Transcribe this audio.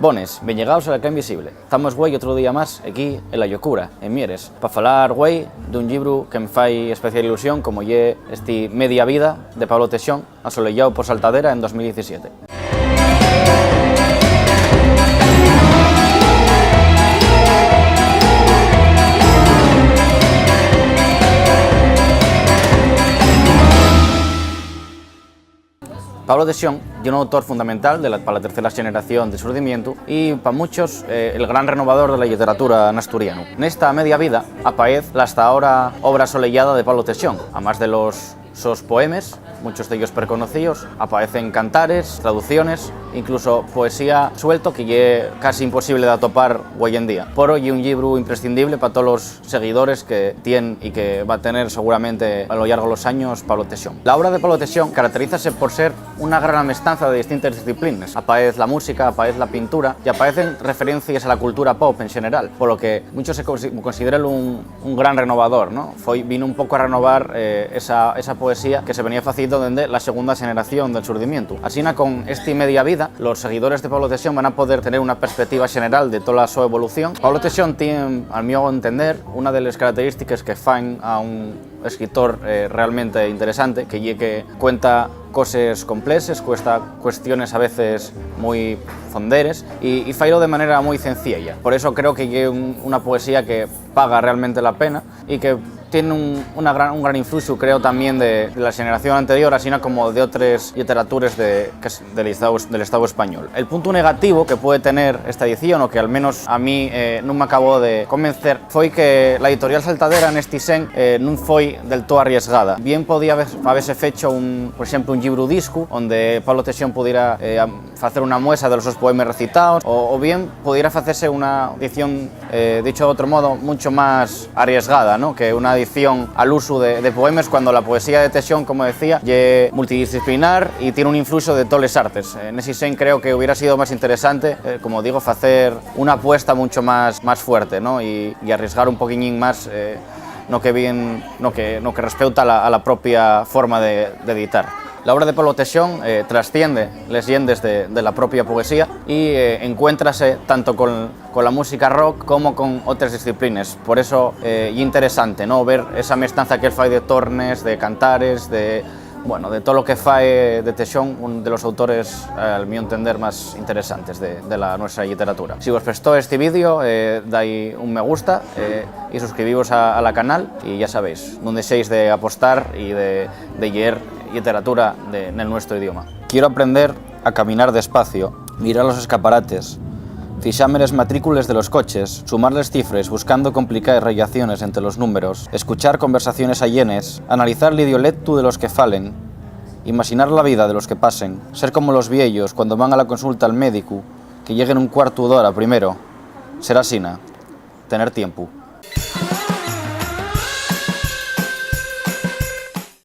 Bones, ben llegados a la Cla Invisible. Estamos güey otro día más aquí en La Llocura, en Mieres, para falar güey dun libro que me fai especial ilusión como lle este Media Vida de Pablo Teixón, asolellado por Saltadera en 2017. Pablo Teixón es un autor fundamental para la tercera generación de Surdimiento y para muchos el gran renovador de la literatura en asturiano. En esta media vida aparece la hasta ahora obra soleillada de Pablo Teixón, además de sus poemas, muchos de ellos preconocidos, aparecen cantares, traducciones, incluso poesía suelto que es casi imposible de atopar hoy en día. Por hoy es un libro imprescindible para todos los seguidores que tiene y que va a tener seguramente a lo largo de los años Pablo Teixón. La obra de Pablo Teixón caracterízase por ser una gran amestanza de distintas disciplinas. Aparece la música, aparece la pintura y aparecen referencias a la cultura pop en general, por lo que muchos se consideran un gran renovador, ¿no? Vino un poco a renovar esa poesía que se venía haciendo desde la segunda generación del Surdimiento. Así, con esta media vida, los seguidores de Pablo Teixón van a poder tener una perspectiva general de toda su evolución. Pablo Teixón tiene, al mío entender, una de las características que fan a un escritor realmente interesante, que cuenta cosas complexas, cuestiones a veces muy fonderes y failo de manera muy sencilla. Por eso creo que es una poesía que paga realmente la pena y que tiene un gran influjo, creo, también de la generación anterior, así como de otras literaturas del Estado español. El punto negativo que puede tener esta edición, o que al menos a mí no me acabó de convencer, fue que la editorial Saltadera en este sen no fue del todo arriesgada. Bien podía haberse hecho, por ejemplo, un libro disco, donde Pablo Teixón pudiera hacer una muestra de sus poemas recitados, o bien pudiera hacerse una edición, dicho de otro modo, mucho más arriesgada, ¿no? Que una edición al uso de poemas, cuando la poesía de Teixón, como decía, es multidisciplinar y tiene un influjo de todas las artes. En ese sen creo que hubiera sido más interesante, como digo, hacer una apuesta mucho más fuerte, ¿no? y arriesgar un poquillín más no que respecta a la propia forma de editar. La obra de Pablo Teixón trasciende leyendas de la propia poesía y encuéntrase tanto con la música rock como con otras disciplinas. Por eso es interesante, ¿no? Ver esa mestanza que él fai de tornes, de cantares, de todo lo que fae de Teixón, un de los autores, al mío entender, más interesantes de nuestra literatura. Si os prestó este vídeo, dais un me gusta y suscribíos a la canal y ya sabéis, no dejéis de apostar y de leer literatura en el nuestro idioma. Quiero aprender a caminar despacio, mirar los escaparates, fixarme las matrículas de los coches, sumar las cifras buscando complicar relaciones entre los números, escuchar conversaciones allenes, analizar el idiolecto de los que falen, imaginar la vida de los que pasen, ser como los viejos cuando van a la consulta al médico, que lleguen un cuarto de hora primero, ser asina, tener tiempo.